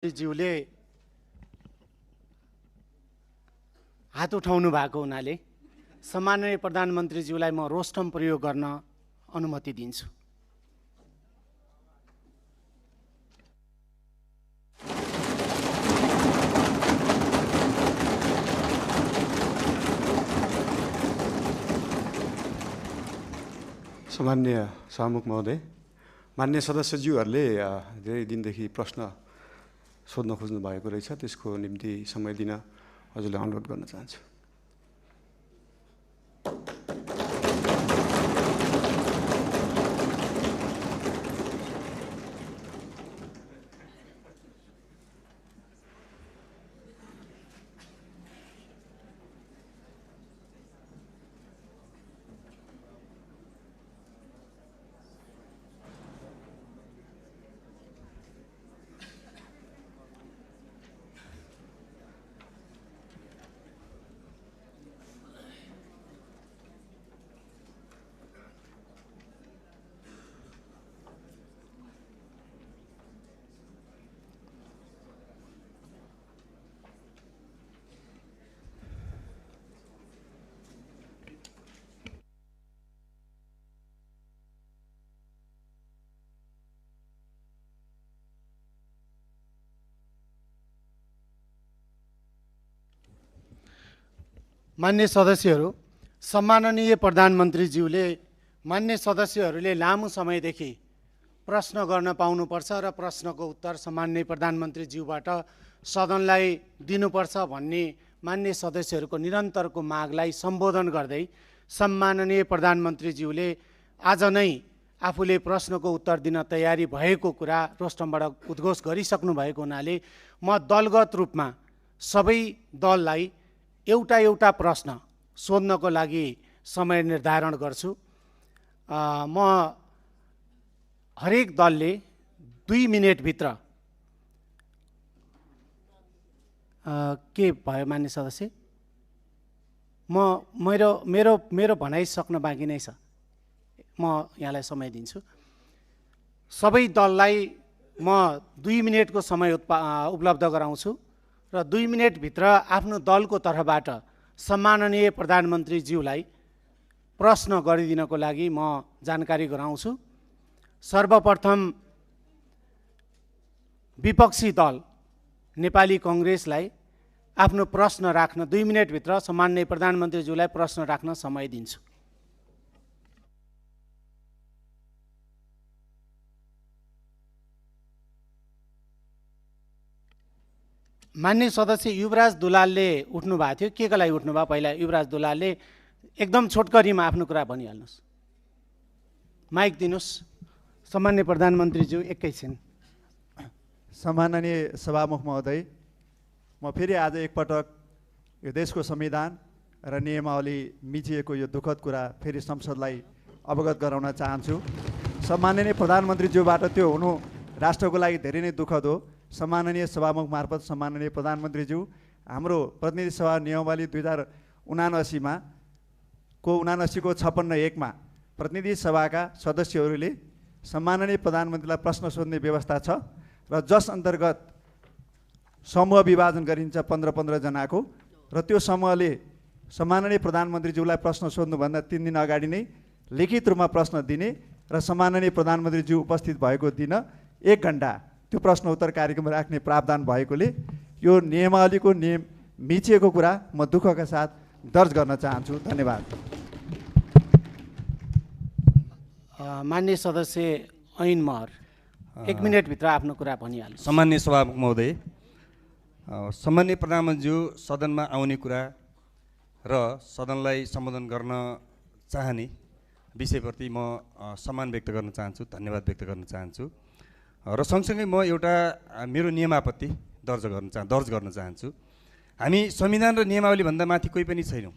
ज्यूले हात उठाउनु भएको हुनाले सम्माननीय प्रधानमन्त्रीज्यूलाई म रोस्टम प्रयोग गर्न अनुमति दिन्छु। सम्माननीय सभामुख महोदय, मान्य सदस्यज्यूहरूले धेरै दिनदेखि प्रश्न सोध्न खोज्नु भएको रहेछ, त्यसको निम्ति समय दिन हजुरलाई अनुरोध गर्न चाहन्छु। मान्य सदस्यहरू, सम्माननीय प्रधानमन्त्रीज्यूले मान्य सदस्यहरूले लामो समयदेखि प्रश्न गर्न पाउनुपर्छ र प्रश्नको उत्तर सम्माननीय प्रधानमन्त्रीज्यूबाट सदनलाई दिनुपर्छ भन्ने मान्य सदस्यहरूको निरन्तरको मागलाई सम्बोधन गर्दै सम्माननीय प्रधानमन्त्रीज्यूले आज नै आफूले प्रश्नको उत्तर दिन तयारी भएको कुरा रोस्टमबाट उद्घोष गरिसक्नु भएको हुनाले म दलगत रूपमा सबै दललाई एउटा एउटा प्रश्न सोध्नको लागि समय निर्धारण गर्छु। म हरेक दलले 2 मिनेटभित्र के भयो मान्य सदस्य, मेरो भनाइ सक्न बाँकी नै छ, म यहाँलाई समय दिन्छु। सबै दललाई म 2 मिनेटको समय उपलब्ध गराउँछु र 2 मिनेटभित्र आफ्नो दलको तर्फबाट सम्माननीय प्रधानमन्त्रीज्यूलाई प्रश्न गरिदिनको लागि म जानकारी गराउँछु। सर्वप्रथम विपक्षी दल नेपाली कांग्रेसलाई आफ्नो प्रश्न राख्न 2 मिनेटभित्र सम्माननीय प्रधानमन्त्रीज्यूलाई प्रश्न राख्न समय दिन्छु। मान्य सदस्य युवराज दुलालले उठ्नु भएको थियो, के को लागि उठ्नुभयो? पहिला युवराज दुलालले एकदम छोटकरीमा आफ्नो कुरा भनिहाल्नुहोस्। माइक दिनुहोस्। सम्माननीय प्रधानमन्त्रीज्यू, एकैछिन। सम्माननीय सभामुख महोदय, म फेरि आज एकपटक यो देशको संविधान र नियमावली मिचिएको यो दुःखद कुरा फेरि संसदलाई अवगत गराउन चाहन्छु। सम्माननीय प्रधानमन्त्रीज्यूबाट त्यो हुनु राष्ट्रको लागि धेरै नै दुःखद हो। सम्माननीय सभामुख मार्फत सम्माननीय प्रधानमन्त्रीज्यू, हाम्रो प्रतिनिधि सभा नियमावली 2079 को 56(1) मा प्रतिनिधि सभाका सदस्यहरूले सम्माननीय प्रधानमन्त्रीलाई प्रश्न सोध्ने व्यवस्था छ र जस अन्तर्गत समूह विभाजन गरिन्छ 15-15 जनाको, र त्यो समूहले सम्माननीय प्रधानमन्त्रीज्यूलाई प्रश्न सोध्नुभन्दा 3 दिन अगाडि नै लिखित रूपमा प्रश्न दिने र सम्माननीय प्रधानमन्त्रीज्यू उपस्थित भएको दिन 1 घण्टा त्यो प्रश्न उत्तर कार्यक्रम राख्ने प्रावधान भएकोले यो नियमावलीको नियम मिचिएको कुरा म दुःखका साथ दर्ज गर्न चाहन्छु। धन्यवाद। मान्य सदस्य ऐन महर 1 मिनेटभित्र आफ्नो कुरा भनिहाल्नु। सम्माननीय सभामुख महोदय, सम्माननीय प्रधानमन्त्रीज्यू सदनमा आउने कुरा र सदनलाई सम्बोधन गर्न चाहने विषयप्रति म सम्मान व्यक्त गर्न चाहन्छु, धन्यवाद व्यक्त गर्न चाहन्छु र सँगसँगै म एउटा मेरो नियमापत्ति दर्ज गर्न चाहन्छु। हामी संविधान र नियमावली भन्दा माथि कोही पनि छैनौँ।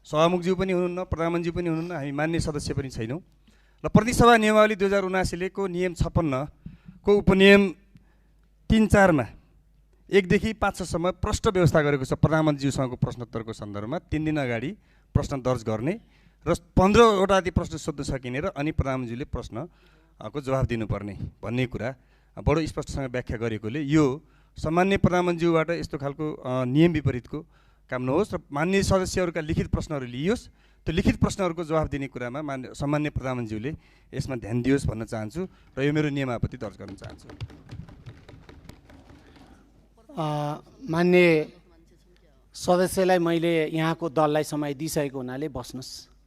सभामुखज्यू पनि हुनुहुन्न, प्रधानमन्त्रीज्यू पनि हुनुहुन्न, हामी मान्य सदस्य पनि छैनौँ। र प्रतिसभा नियमावली 2079 को नियम 56 को उपनियम 3-4 मा 1 देखि 5 सम्म प्रश्न व्यवस्था गरेको छ। प्रधानमन्त्रीज्यूसँगको प्रश्नोत्तरको सन्दर्भमा 3 दिन अगाडि प्रश्न दर्ज गर्ने र 15 वटा प्रश्न सोध्न सकिने र अनि प्रधानमन्त्रीले प्रश्नको जवाफ दिनुपर्ने भन्ने कुरा बडो स्पष्टसँग व्याख्या गरेकोले यो सामान्य प्रधानमन्त्रीज्यूबाट यस्तो खालको नियम विपरीतको काम नहोस् र माननीय सदस्यहरूका लिखित प्रश्नहरू लिइयोस्। त्यो लिखित प्रश्नहरूको जवाफ दिने कुरामा सामान्य प्रधानमन्त्रीज्यूले यसमा ध्यान दियोस् भन्न चाहन्छु र यो मेरो नियम आपत्ति दर्ज गर्न चाहन्छु। मान्य सदस्यलाई मैले यहाँको दललाई समय दिइसकेको हुनाले बस्नुहोस्।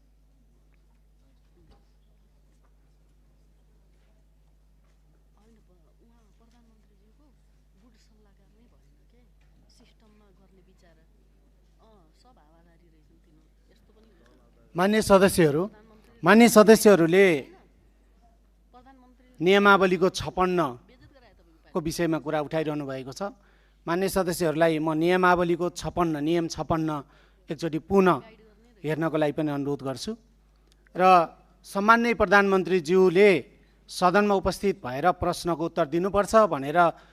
मान्य सदस्यहरूले नियमावलीको 56 को विषयमा कुरा उठाइरहनु भएको छ। मान्य सदस्यहरूलाई म नियमावलीको 56 नियम 56 एकचोटि पुनः हेर्नको लागि पनि अनुरोध गर्छु र सम्माननीय प्रधानमन्त्रीज्यूले सदनमा उपस्थित भएर प्रश्नको उत्तर दिनुपर्छ भनेर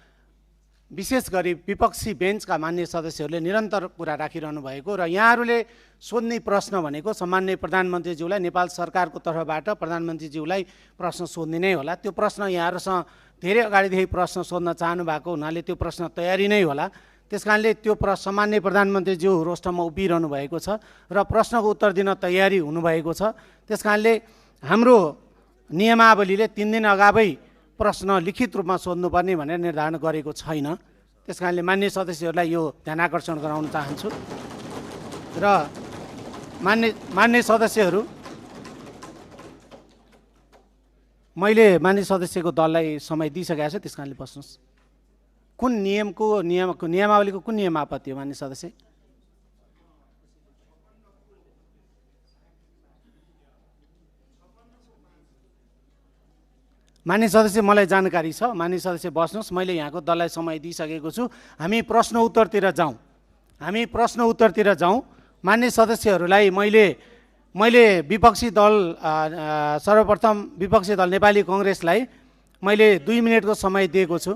विशेष गरी विपक्षी बेन्चका मान्य सदस्यहरूले निरन्तर कुरा राखिरहनु भएको र यहाँहरूले सोध्ने प्रश्न भनेको सम्माननीय प्रधानमन्त्रीज्यूलाई नेपाल सरकारको तर्फबाट प्रधानमन्त्रीज्यूलाई प्रश्न सोध्ने नै होला। त्यो प्रश्न यहाँहरूसँग धेरै अगाडिदेखि प्रश्न सोध्न चाहनु भएको हुनाले त्यो प्रश्न तयारी नै होला। त्यस कारणले त्यो सामान्य प्रधानमन्त्रीज्यू रोस्टरमा उभिरहनु भएको छ र प्रश्नको उत्तर दिन तयारी हुनुभएको छ। त्यस कारणले हाम्रो नियमावलीले 3 दिन अगावै प्रश्न लिखित रूपमा सोध्नुपर्ने भनेर निर्धारण गरेको छैन। त्यस कारणले मान्य सदस्यहरूलाई यो ध्यान आकर्षण गराउन चाहन्छु र मान्य सदस्यहरू मैले मान्य सदस्यको दललाई समय दिइसकेको छु। त्यस कारणले बस्नुहोस्। कुन नियमावलीको कुन नियम आपत्ति हो मान्य सदस्य? मान्य सदस्य मलाई जानकारी छ। मान्य सदस्य बस्नुहोस्। मैले यहाँको दललाई समय दिइसकेको छु। हामी प्रश्न उत्तरतिर जाउँ। मान्य सदस्यहरूलाई मैले विपक्षी दल सर्वप्रथम विपक्षी दल नेपाली कांग्रेसलाई मैले 2 मिनेटको समय दिएको छु।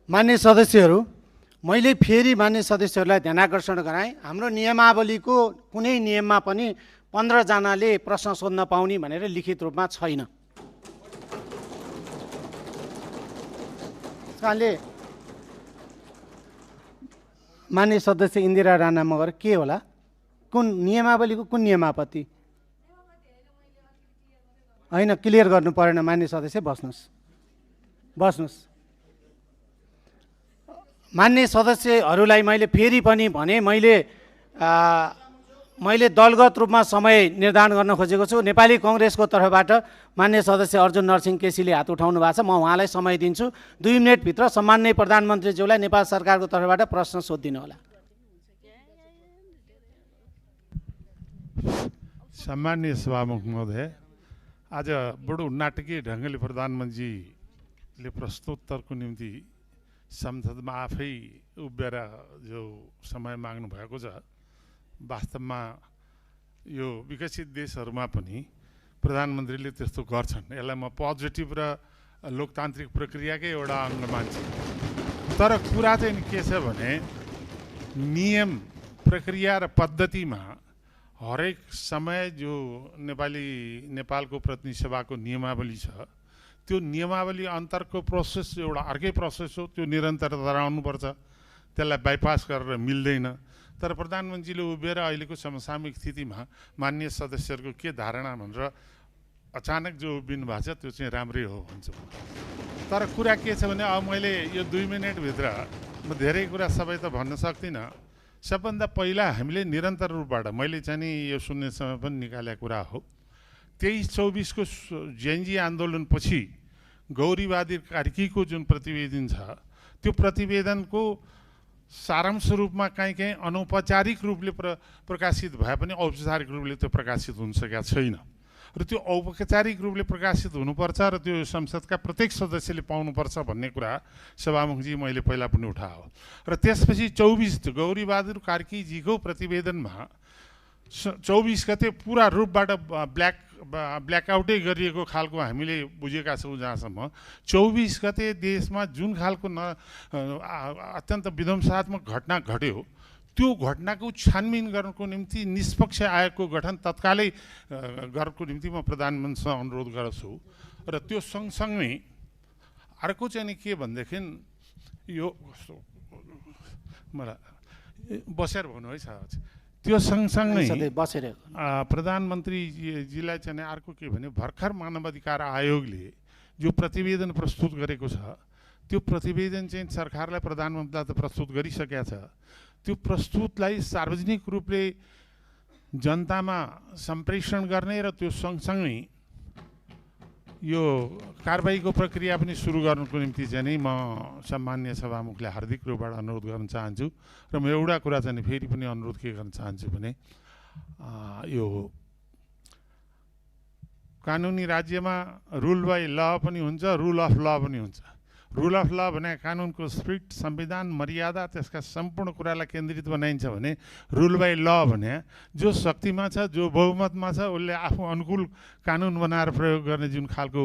मान्य सदस्यहरू, मैले फेरि मान्य सदस्यहरूलाई ध्यान आकर्षण गराएँ। हाम्रो नियमावलीको कुनै नियममा पनि 15 जनाले प्रश्न सोध्न पाउने भनेर लिखित रूपमा छैन। त्यसकारणले मान्य सदस्य इन्दिरा राणा मगर के होला? कुन नियमावलीको कुन नियम आपत्ति? होइन, क्लियर गर्नु परेन। मान्य सदस्य बस्नुहोस्। मान्य सदस्यहरूलाई मैले फेरि पनि भने मैले दलगत रूपमा समय निर्धारण गर्न खोजेको छु। नेपाली कांग्रेसको तर्फबाट मान्य सदस्य अर्जुन नरसिंह केसीले हात उठाउनु भएको छ। म उहाँलाई समय दिन्छु। 2 मिनेटभित्र सम्माननीय प्रधानमन्त्रीज्यूलाई नेपाल सरकारको तर्फबाट प्रश्न सोधिदिनु होला। सम्माननीय सभामुख महोदय, आज बडो नाटकीय ढङ्गले प्रधानमन्त्रीले प्रश्नोत्तरको निम्ति संसदमा आफै उभिएर जो समय माग्नु भएको छ, वास्तवमा यो विकसित देशहरूमा पनि प्रधानमन्त्रीले त्यस्तो गर्छन्। यसलाई म पोजिटिभ र लोकतान्त्रिक प्रक्रियाकै एउटा अङ्ग मान्छु। तर कुरा चाहिँ के छ भने नियम, प्रक्रिया र पद्धतिमा हरेक समय जो नेपालको प्रतिनिधि सभाको नियमावली छ, त्यो नियमावली अन्तरको प्रोसेस एउटा अर्कै प्रोसेस हो। त्यो निरन्तरता रहनुपर्छ, त्यसलाई बाइपास गरेर मिल्दैन। तर प्रधानमन्त्रीले उभिएर अहिलेको समसामयिक स्थितिमा मान्य सदस्यहरूको के धारणा भनेर अचानक जो उभिनु भएको छ त्यो चाहिँ राम्रै हो भन्छु। तर कुरा के छ भने अब मैले यो 2 मिनेटभित्र म धेरै कुरा सबै त भन्न सक्दिनँ। सबभन्दा पहिला हामीले निरन्तर रूपबाट मैले चाहिँ नि यो शून्य समय पनि निकालेको कुरा हो। 23-24 को जेएनजी आन्दोलनपछि गौरीवादी कार्कीको जुन प्रतिवेदन छ त्यो प्रतिवेदनको सारांश रूपमा कहीँ अनौपचारिक रूपले प्रकाशित भए पनि औपचारिक रूपले त्यो प्रकाशित हुन सकेका छैन र त्यो औपचारिक रूपले प्रकाशित हुनुपर्छ र त्यो संसदका प्रत्येक सदस्यले पाउनुपर्छ भन्ने कुरा सभामुखजी मैले पहिला पनि उठायो र त्यसपछि 24 गौरीबहादुर कार्कीजीको प्रतिवेदनमा 24 गते पुरा रूपबाट ब्ल्याकआउटै गरिएको खालको हामीले बुझेका छौँ। जहाँसम्म 24 गते देशमा जुन खालको अत्यन्त विध्वंसात्मक घटना घट्यो त्यो घटनाको छानबिन गर्नको निम्ति निष्पक्ष आयोगको गठन तत्कालै गर्नको निम्ति म प्रधानमन्त्रीसँग अनुरोध गर्छु र त्यो सँगसँगै अर्को चाहिँ नि के भनेदेखि यो मलाई बसेर भन्नु है साहब त्यो सँगसँगै प्रधानमन्त्रीजीलाई चाहिँ अर्को के भने भर्खर मानवाधिकार आयोगले जो प्रतिवेदन प्रस्तुत गरेको छ त्यो प्रतिवेदन चाहिँ सरकारलाई प्रधानमन्त्रीलाई त प्रस्तुत गरिसकेका छ। त्यो प्रस्तुतलाई सार्वजनिक रूपले जनतामा सम्प्रेषण गर्ने र त्यो सँगसँगै यो कारबाहीको प्रक्रिया पनि सुरु गर्नुको निम्ति चाहिँ नि म सम्माननीय सभामुखलाई हार्दिक रूपबाट अनुरोध गर्न चाहन्छु र म एउटा कुरा चाहिँ फेरि पनि अनुरोध के गर्न चाहन्छु भने यो कानुनी राज्यमा रुल बाई ल पनि हुन्छ, रुल अफ ल पनि हुन्छ। रुल अफ ल भने कानुनको स्पिरिट, संविधान, मर्यादा, त्यसका सम्पूर्ण कुरालाई केन्द्रित बनाइन्छ भने रुल बाई ल भने जो शक्तिमा छ, जो बहुमतमा छ, उसले आफू अनुकूल कानुन बनाएर प्रयोग गर्ने जुन खालको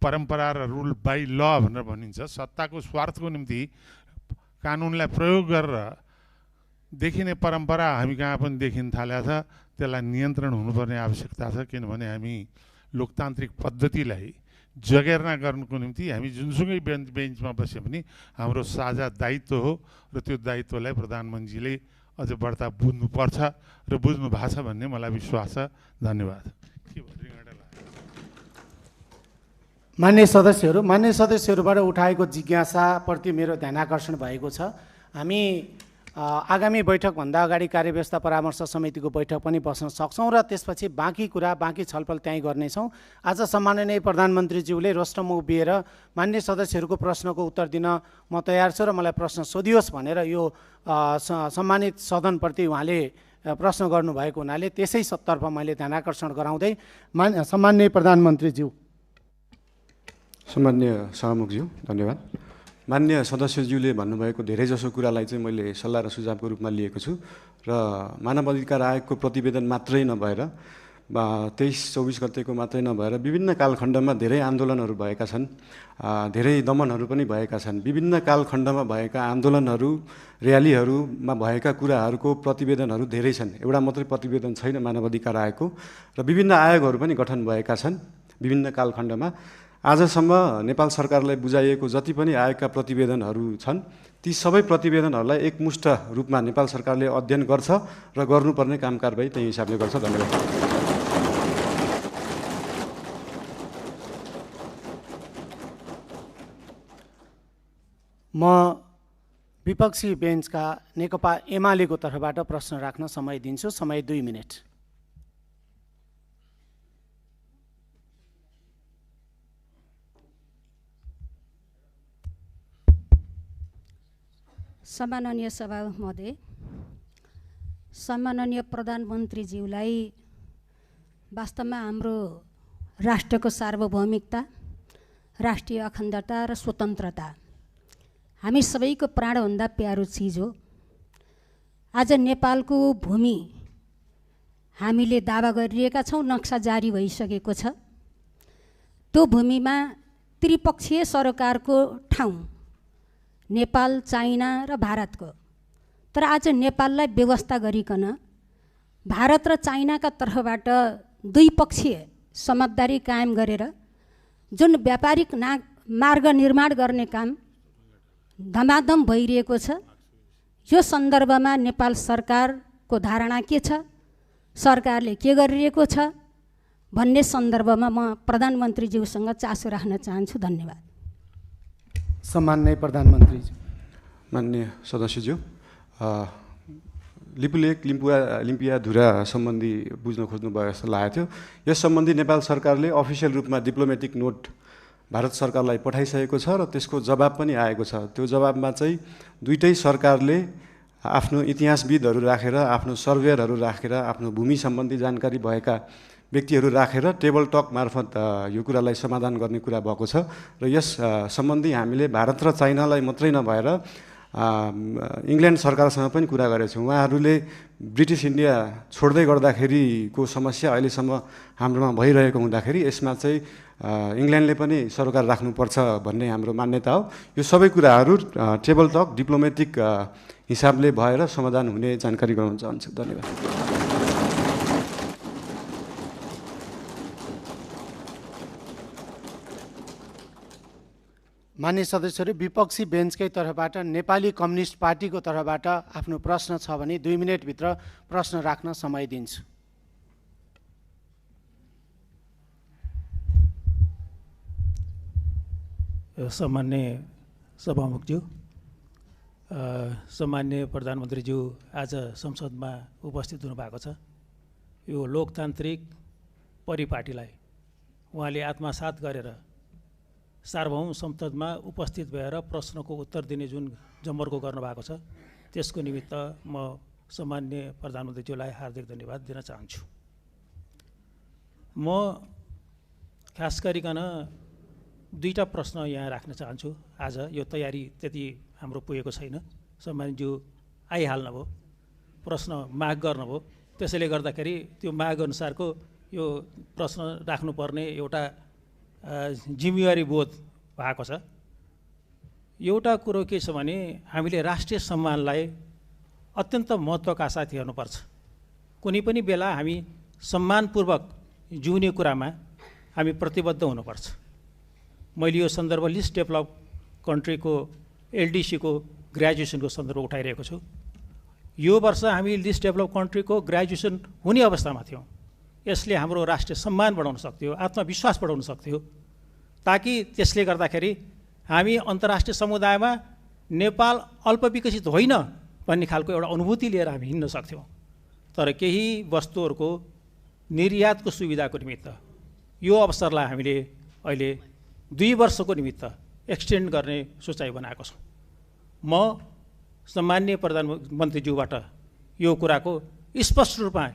परम्परा र रुल बाई ल भनेर भनिन्छ, सत्ताको स्वार्थको निम्ति कानुनलाई प्रयोग गरेर देखिने परम्परा हामी कहाँ पनि देखिन थालेको छ। त्यसलाई नियन्त्रण हुनुपर्ने आवश्यकता छ, किनभने हामी लोकतान्त्रिक पद्धतिलाई जगेर्ना गर्नुको निम्ति हामी जुनसुकै बेन्चमा बसे पनि हाम्रो साझा दायित्व हो र त्यो दायित्वलाई प्रधानमन्त्रीले अझ बढ्ता बुझ्नुपर्छ र बुझ्नु भएको छ भन्ने मलाई विश्वास छ। धन्यवाद। मान्य सदस्यहरूबाट उठाएको जिज्ञासाप्रति मेरो ध्यानाकर्षण भएको छ। हामी आगामी बैठकभन्दा अगाडि कार्यव्यवस्था परामर्श समितिको बैठक पनि बस्न सक्छौँ र त्यसपछि बाँकी छलफल त्यहीँ गर्नेछौँ। आज सम्माननीय प्रधानमन्त्रीज्यूले रोस्टरमा उभिएर मान्य सदस्यहरूको प्रश्नको उत्तर दिन म तयार छु र मलाई प्रश्न सोधियोस् भनेर यो सम्मानित सदनप्रति उहाँले प्रश्न गर्नुभएको हुनाले त्यसै तर्फ मैले ध्यानाकर्षण गराउँदै सम्माननीय प्रधानमन्त्रीज्यू। सम्माननीय सभामुखज्यू धन्यवाद। मान्य सदस्यज्यूले भन्नुभएको धेरैजसो कुरालाई चाहिँ मैले सल्लाह र सुझावको रूपमा लिएको छु र मानव अधिकार आयोगको प्रतिवेदन मात्रै नभएर 23-24 गतेको मात्रै नभएर विभिन्न कालखण्डमा धेरै आन्दोलनहरू भएका छन्, धेरै दमनहरू पनि भएका छन्। विभिन्न कालखण्डमा भएका आन्दोलनहरू, र्यालीहरूमा भएका कुराहरूको प्रतिवेदनहरू धेरै छन्। एउटा मात्रै प्रतिवेदन छैन मानव अधिकार आयोगको र विभिन्न आयोगहरू पनि गठन भएका छन् विभिन्न कालखण्डमा। आजसम्म नेपाल सरकारलाई बुझाइएको जति पनि आयोगका प्रतिवेदनहरू छन् ती सबै प्रतिवेदनहरूलाई एकमुष्ट रूपमा नेपाल सरकारले अध्ययन गर्छ र गर्नुपर्ने काम कारबाही त्यही हिसाबले गर्छ। धन्यवाद। म विपक्षी बेन्चका नेकपा एमालेको तर्फबाट प्रश्न राख्न समय दिन्छु। समय 2 मिनेट। सम्माननीय सभामुख महोदय, सम्माननीय प्रधानमन्त्रीज्यूलाई वास्तवमा हाम्रो राष्ट्रको सार्वभौमिकता, राष्ट्रिय अखण्डता र स्वतन्त्रता हामी सबैको प्राणभन्दा प्यारो चिज हो। आज नेपालको भूमि हामीले दावा गरिरहेका छौँ, नक्सा जारी भइसकेको छ। त्यो भूमिमा त्रिपक्षीय सरकारको ठाउँ नेपाल, चाइना र भारतको, तर आज नेपाललाई व्यवस्था गरिकन भारत र चाइनाका तर्फबाट द्विपक्षीय समझदारी कायम गरेर जुन व्यापारिक मार्ग निर्माण गर्ने काम धमाधम भइरहेको छ, यो सन्दर्भमा नेपाल सरकारको धारणा के छ, सरकारले के गरिरहेको छ भन्ने सन्दर्भमा म प्रधानमन्त्रीज्यूसँग चासो राख्न चाहन्छु। धन्यवाद। सम्माननीय प्रधानमन्त्रीज्यू। माननीय सदस्यज्यू, लिपुलेक लिम्पियाधुरा सम्बन्धी बुझ्न खोज्नु भयो जस्तो लागेको थियो। यस सम्बन्धी नेपाल सरकारले अफिसियल रूपमा डिप्लोमेटिक नोट भारत सरकारलाई पठाइसकेको छ र त्यसको जवाब पनि आएको छ। त्यो जवाबमा चाहिँ दुईटै सरकारले आफ्नो इतिहासविदहरू राखेर, आफ्नो सर्वेयरहरू राखेर, आफ्नो भूमि सम्बन्धी जानकारी भएका व्यक्तिहरू राखेर टेबल टक मार्फत यो कुरालाई समाधान गर्ने कुरा भएको छ। र यस सम्बन्धी हामीले भारत र चाइनालाई मात्रै नभएर इङ्ल्यान्ड सरकारसँग पनि कुरा गरेछौँ। उहाँहरूले ब्रिटिस इन्डिया छोड्दै गर्दाखेरिको समस्या अहिलेसम्म हाम्रोमा भइरहेको हुँदाखेरि यसमा चाहिँ इङ्ल्यान्डले पनि सरकार राख्नुपर्छ भन्ने हाम्रो मान्यता हो। यो सबै कुराहरू टेबल टक डिप्लोमेटिक हिसाबले भएर समाधान हुने जानकारी गराउन चाहन्छु। धन्यवाद। मान्य सदस्यहरू, विपक्षी बेन्चकै तर्फबाट नेपाली कम्युनिस्ट पार्टीको तर्फबाट आफ्नो प्रश्न छ भने 2 मिनेटभित्र प्रश्न राख्न समय दिन्छु। सम्मान्य सभामुखज्यू, सम्मान्य प्रधानमन्त्रीज्यू आज संसदमा उपस्थित हुनुभएको छ। यो लोकतान्त्रिक परिपाटीलाई उहाँले आत्मसात गरेर सार्वभौम संसदमा उपस्थित भएर प्रश्नको उत्तर दिने जुन जमर्को गर्नुभएको छ त्यसको निमित्त म सम्मान्य प्रधानमन्त्रीज्यूलाई हार्दिक धन्यवाद दिन चाहन्छु। म खास गरिकन 2टा प्रश्न यहाँ राख्न चाहन्छु। आज यो तयारी त्यति हाम्रो पुगेको छैन। सम्मानज्यू आइहाल्नुभयो, प्रश्न माग गर्नुभयो, त्यसैले गर्दाखेरि त्यो माग अनुसारको यो प्रश्न राख्नुपर्ने एउटा जिम्मेवारी बोध भएको छ। एउटा कुरो के छ भने हामीले राष्ट्रिय सम्मानलाई अत्यन्त महत्त्वका साथ हेर्नुपर्छ। कुनै पनि बेला हामी सम्मानपूर्वक जिउने कुरामा हामी प्रतिबद्ध हुनुपर्छ। मैले यो सन्दर्भ लिस्ट डेभलप कन्ट्रीको एलडिसीको ग्रेजुएसनको सन्दर्भ उठाइरहेको छु। यो वर्ष हामी लिस्ट डेभलप कन्ट्रीको ग्रेजुएसन हुने अवस्थामा थियौँ। यसले हाम्रो राष्ट्रिय सम्मान बढाउन सक्थ्यो, आत्मविश्वास बढाउन सक्थ्यो, ताकि त्यसले गर्दाखेरि हामी अन्तर्राष्ट्रिय समुदायमा नेपाल अल्पविकसित होइन भन्ने खालको एउटा अनुभूति लिएर हामी हिँड्न सक्थ्यौँ। तर केही वस्तुहरूको निर्यातको सुविधाको निमित्त यो अवसरलाई हामीले अहिले 2 वर्षको निमित्त एक्सटेन्ड गर्ने सोचाइ बनाएको छौँ। म सम्मान्य प्रधानमन्त्रीज्यूबाट यो कुराको स्पष्ट रूपमा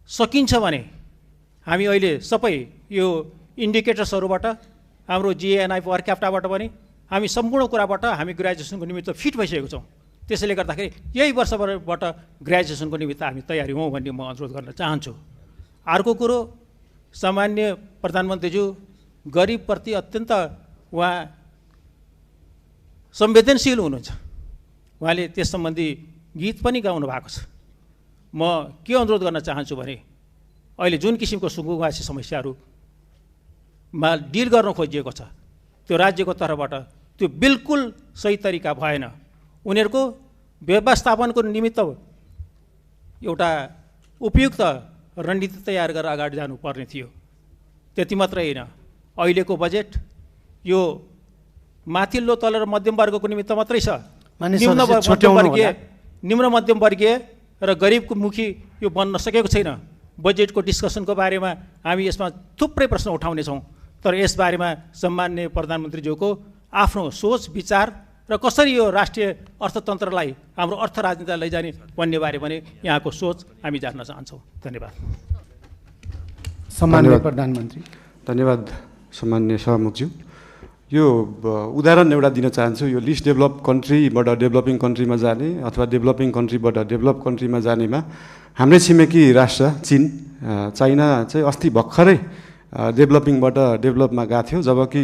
सकिन्छ भने हामी अहिले सबै यो इन्डिकेटर्सहरूबाट हाम्रो जिएनआई पर क्याप्टाबाट पनि हामी सम्पूर्ण कुराबाट हामी ग्रेजुएसनको निमित्त फिट भइसकेको छौँ। त्यसैले गर्दाखेरि यही वर्षबाट ग्रेजुएसनको निमित्त हामी तयारी हौँ भन्ने म अनुरोध गर्न चाहन्छु। अर्को कुरो, सामान्य प्रधानमन्त्रीज्यू गरिबप्रति अत्यन्त उहाँ संवेदनशील हुनुहुन्छ। उहाँले त्यस सम्बन्धी गीत पनि गाउनु भएको छ। म के अनुरोध गर्न चाहन्छु भने अहिले जुन किसिमको सुकुम्बासी समस्याहरूमा डिल गर्न खोजिएको छ त्यो राज्यको तर्फबाट त्यो बिल्कुल सही तरिका भएन। उनीहरूको व्यवस्थापनको निमित्त एउटा उपयुक्त रणनीति तयार गरेर अगाडि जानुपर्ने थियो। त्यति मात्रै होइन, अहिलेको बजेट यो माथिल्लो तल र मध्यम वर्गको निमित्त मात्रै छ। निम्न मध्यम वर्गीय र गरिबको मुखी यो बन्न सकेको छैन। बजेटको डिस्कसनको बारेमा हामी यसमा थुप्रै प्रश्न उठाउनेछौँ, तर यसबारेमा सम्मान्य प्रधानमन्त्रीज्यूको आफ्नो सोच विचार र कसरी यो राष्ट्रिय अर्थतन्त्रलाई हाम्रो अर्थ राजनीतिलाई लैजाने भन्ने बारे पनि यहाँको सोच हामी जान्न चाहन्छौँ। धन्यवाद। सम्मान्य प्रधानमन्त्री। धन्यवाद सम्मान्य सभामुखज्यू। यो उदाहरण एउटा दिन चाहन्छु। यो लिस्ट डेभलप कन्ट्रीबाट डेभलपिङ कन्ट्रीमा जाने अथवा डेभलपिङ कन्ट्रीबाट डेभलप कन्ट्रीमा जानेमा हाम्रै छिमेकी राष्ट्र चीन, चाइना चाहिँ अस्ति भर्खरै डेभलपिङबाट डेभलपमा गएको थियो, जबकि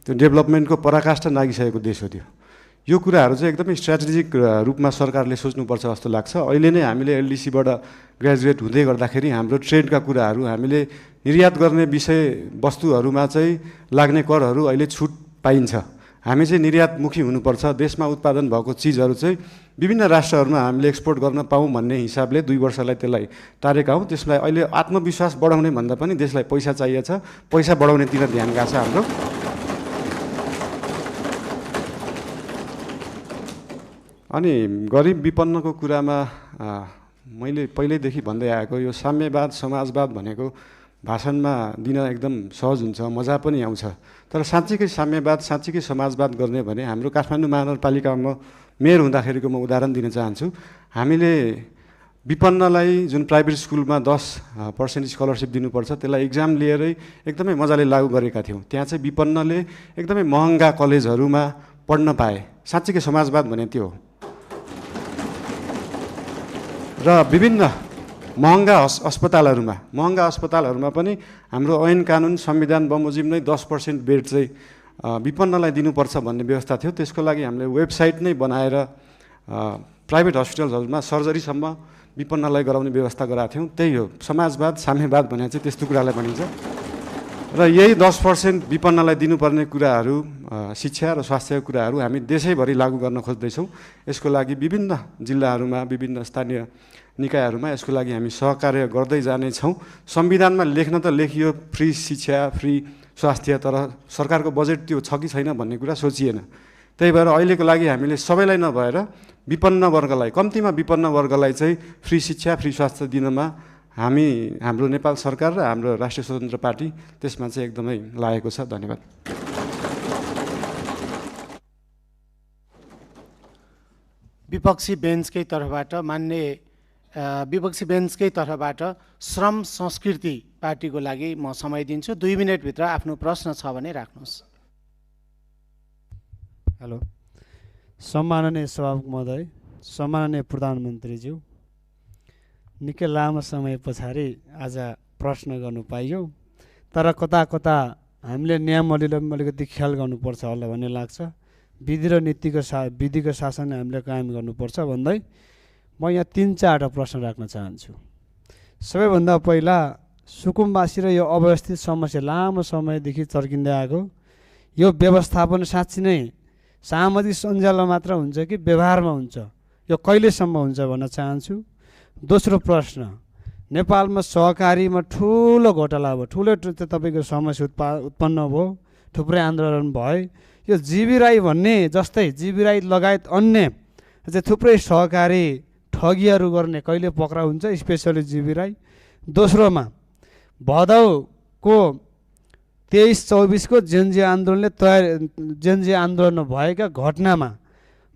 त्यो डेभलपमेन्टको पराकाष्ठा नागिसकेको देश हो त्यो। यो कुराहरू चाहिँ एकदमै स्ट्राटेजिक रूपमा सरकारले सोच्नुपर्छ जस्तो लाग्छ। अहिले नै हामीले एलडिसीबाट ग्रेजुएट हुँदै गर्दाखेरि हाम्रो ट्रेडका कुराहरू, हामीले निर्यात गर्ने विषय वस्तुहरूमा चाहिँ लाग्ने करहरू अहिले छुट पाइन्छ। हामी चाहिँ निर्यातमुखी हुनुपर्छ। देशमा उत्पादन भएको चिजहरू चाहिँ विभिन्न राष्ट्रहरूमा हामीले एक्सपोर्ट गर्न पाऊँ भन्ने हिसाबले 2 वर्षलाई त्यसलाई टारेका हौँ। त्यसलाई अहिले आत्मविश्वास बढाउने भन्दा पनि देशलाई पैसा चाहिएको छ, पैसा बढाउनेतिर ध्यान गएको छ हाम्रो। अनि गरिब विपन्नको कुरामा मैले पहिल्यैदेखि भन्दै आएको यो साम्यवाद समाजवाद भनेको भाषणमा दिन एकदम सहज हुन्छ, मजा पनि आउँछ। तर साँच्चीकै साम्यवाद, साँच्चीकै समाजवाद गर्ने भने हाम्रो काठमाडौँ महानगरपालिकामा मेयर हुँदाखेरिको म उदाहरण दिन चाहन्छु। हामीले विपन्नलाई जुन प्राइभेट स्कुलमा 10% स्कलरसिप दिनुपर्छ, त्यसलाई इक्जाम लिएरै एकदमै मजाले लागू गरेका थियौँ। त्यहाँ चाहिँ विपन्नले एकदमै महँगा कलेजहरूमा पढ्न पाए। साँच्चीकै समाजवाद भने त्यो हो। र विभिन्न महँगा अस्पतालहरूमा पनि हाम्रो ऐन कानुन संविधान बमोजिम नै 10% बेड चाहिँ विपन्नलाई दिनुपर्छ भन्ने व्यवस्था थियो। त्यसको लागि हामीले वेबसाइट नै बनाएर प्राइभेट हस्पिटलहरूमा सर्जरीसम्म विपन्नलाई गराउने व्यवस्था गराएको थियौँ। त्यही हो समाजवाद, साम्यवाद भने चाहिँ त्यस्तो कुरालाई भनिन्छ। र यही 10% विपन्नलाई दिनुपर्ने कुराहरू, शिक्षा र स्वास्थ्यको कुराहरू हामी देशैभरि लागू गर्न खोज्दैछौँ। यसको लागि विभिन्न जिल्लाहरूमा, विभिन्न स्थानीय निकायहरूमा यसको लागि हामी सहकार्य गर्दै जानेछौँ। संविधानमा लेख्न त लेखियो फ्री शिक्षा, फ्री स्वास्थ्य, तर सरकारको बजेट त्यो छ कि छैन भन्ने कुरा सोचिएन। त्यही भएर अहिलेको लागि हामीले सबैलाई नभएर विपन्न वर्गलाई, कम्तीमा विपन्न वर्गलाई चाहिँ फ्री शिक्षा, फ्री स्वास्थ्य दिनमा हाम्रो नेपाल सरकार र हाम्रो राष्ट्रिय स्वतन्त्र पार्टी त्यसमा चाहिँ एकदमै लागेको छ। धन्यवाद। विपक्षी बेन्चकै तर्फबाट श्रम संस्कृति पार्टीको लागि म समय दिन्छु। 2 मिनेटभित्र आफ्नो प्रश्न छ भने राख्नुहोस्। हेलो, सम्माननीय सभामुख महोदय, सम्माननीय प्रधानमन्त्रीज्यू, निकै लामो समय पछाडि आज प्रश्न गर्नु पाइयो। तर कता कता हामीले नियमहरूले अलिकति ख्याल गर्नुपर्छ होला भन्ने लाग्छ। विधि र विधिको शासन हामीले कायम गर्नुपर्छ भन्दै म यहाँ 3-4वटा प्रश्न राख्न चाहन्छु। सबैभन्दा पहिला सुकुम्बासी र यो अव्यवस्थित समस्या लामो समयदेखि चर्किँदै आएको, यो व्यवस्थापन साँच्ची नै सामाजिक सञ्जालमा मात्र हुन्छ कि व्यवहारमा हुन्छ, यो कहिलेसम्म हुन्छ भन्न चाहन्छु। दोस्रो प्रश्न, नेपालमा सहकारीमा ठुलो घोटाला भयो, ठुलो तपाईँको समस्या उत्पन्न भयो, थुप्रै आन्दोलन भयो। यो जीवी राई भन्ने जस्तै जीवी राई लगायत अन्य चाहिँ थुप्रै सहकारी ठगीहरू गर्ने कहिले पक्राउ हुन्छ, स्पेसली जीवी राई। दोस्रोमा भदौको 23-24 को जेनजी आन्दोलनमा भएका घटनामा